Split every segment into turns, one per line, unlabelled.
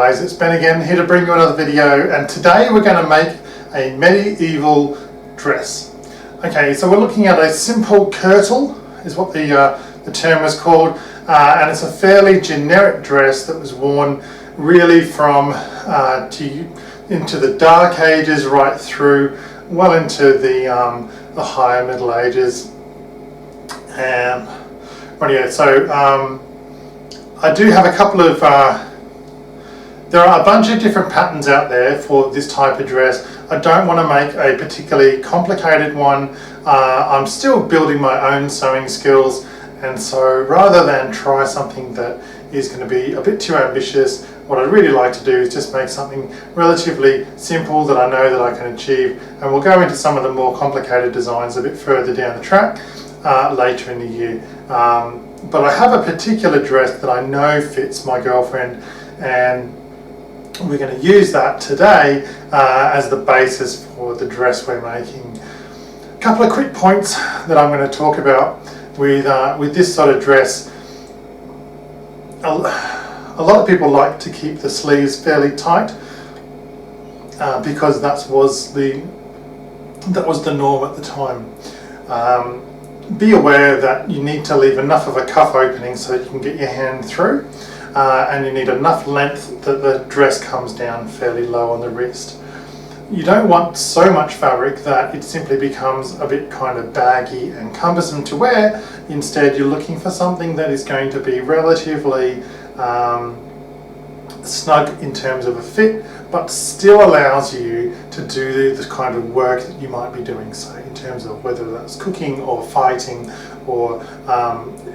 guys, it's Ben again, here to bring you another video, and today we're going to make a medieval dress. Okay, so we're looking at a simple kirtle, is what the term was called, and it's a fairly generic dress that was worn really from into the Dark Ages right through well into the higher Middle Ages. I do have a couple of, there are a bunch of different patterns out there for this type of dress. I don't want to make a particularly complicated one. I'm still building my own sewing skills, and so rather than try something that is going to be a bit too ambitious, what I'd really like to do is just make something relatively simple that I know that I can achieve, and we'll go into some of the more complicated designs a bit further down the track later in the year. But I have a particular dress that I know fits my girlfriend, and we're going to use that today as the basis for the dress we're making. A couple of quick points that I'm going to talk about with this sort of dress. A lot of people like to keep the sleeves fairly tight because that was the norm at the time. Be aware that you need to leave enough of a cuff opening so that you can get your hand through, and you need enough length that the dress comes down fairly low on the wrist. You don't want so much fabric that it simply becomes a bit kind of baggy and cumbersome to wear. Instead, you're looking for something that is going to be relatively snug in terms of a fit, but still allows you to do the kind of work that you might be doing, so in terms of whether that's cooking or fighting or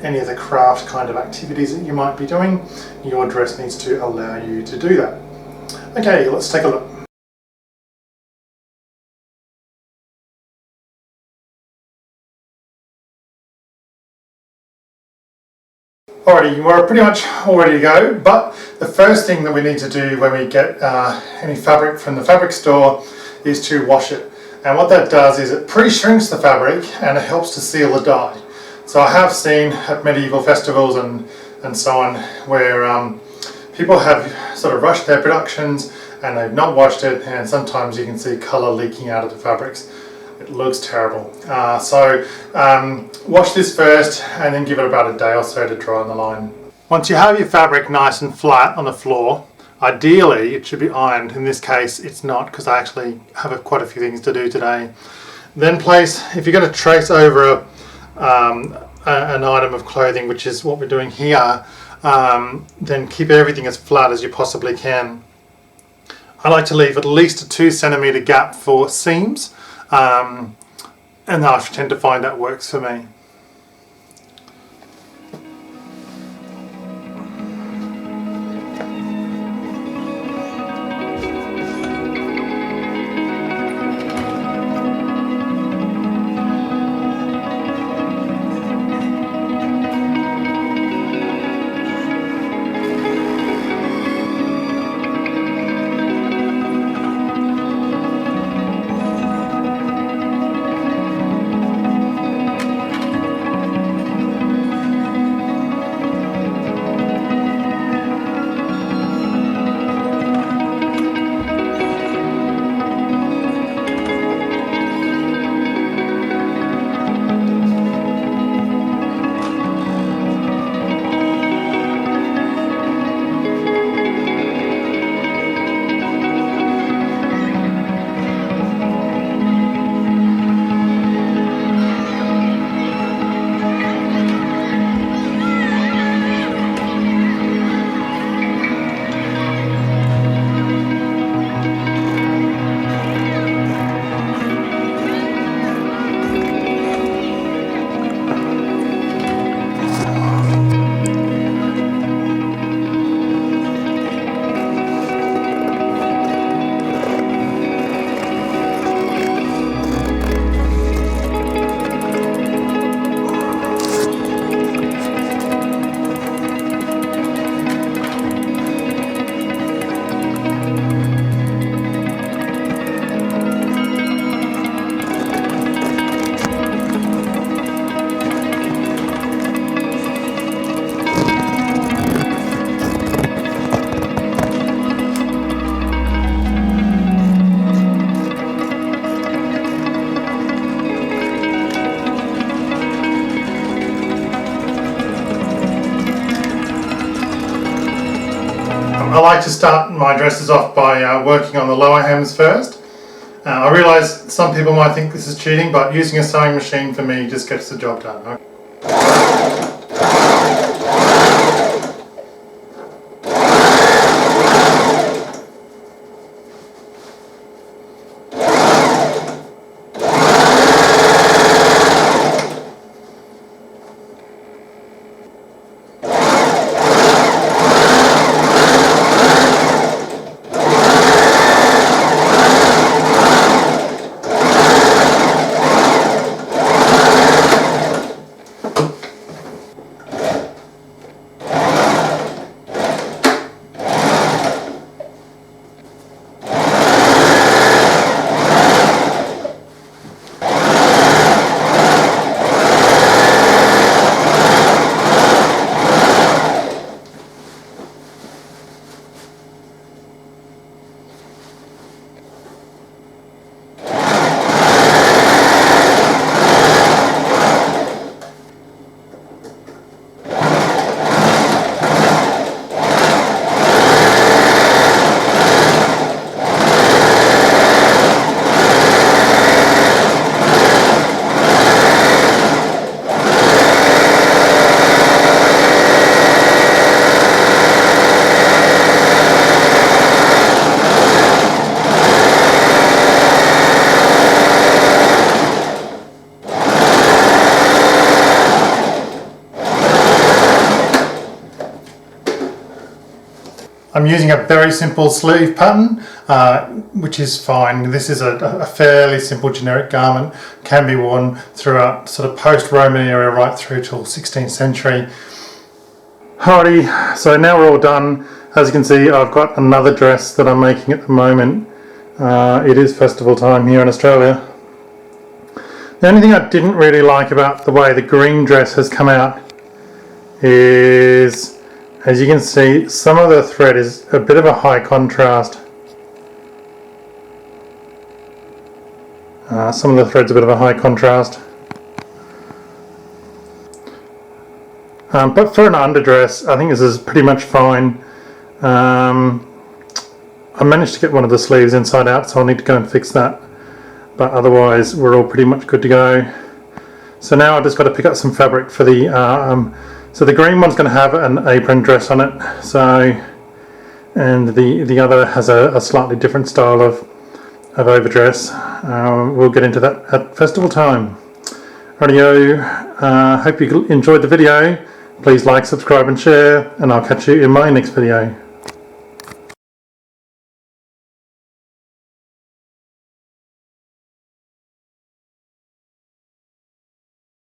any of the craft kind of activities that you might be doing. Your dress needs to allow you to do that. Okay, let's take a look. Alrighty, we're pretty much all ready to go, but the first thing that we need to do when we get any fabric from the fabric store is to wash it. And what that does is it pre-shrinks the fabric and it helps to seal the dye. So I have seen at medieval festivals and so on where people have sort of rushed their productions and they've not washed it, and sometimes you can see colour leaking out of the fabrics. It looks terrible. Wash this first and then give it about a day or so to dry on the line. Once you have your fabric nice and flat on the floor, ideally it should be ironed. In this case it's not, because I actually have quite a few things to do today. Then place, if you're going to trace over an item of clothing, which is what we're doing here, then keep everything as flat as you possibly can. I like to leave at least a 2 centimeter gap for seams. And I tend to find that works for me. I like to start my dresses off by working on the lower hems first. I realise some people might think this is cheating, but using a sewing machine for me just gets the job done. I'm using a very simple sleeve pattern, which is fine. This is a fairly simple generic garment, can be worn throughout sort of post-Roman era right through till 16th century. Alrighty, so now we're all done. As you can see, I've got another dress that I'm making at the moment. It is festival time here in Australia. The only thing I didn't really like about the way the green dress has come out is, as you can see, some of the thread is a bit of a high contrast. Some of the thread's a bit of a high contrast. But for an underdress, I think this is pretty much fine. I managed to get one of the sleeves inside out, so I'll need to go and fix that. But otherwise, we're all pretty much good to go. So now I've just got to pick up some fabric for the so the green one's going to have an apron dress on it, and the other has a slightly different style of overdress. We'll get into that at festival time. Rightio, hope you enjoyed the video. Please like, subscribe and share, and I'll catch you in my next video.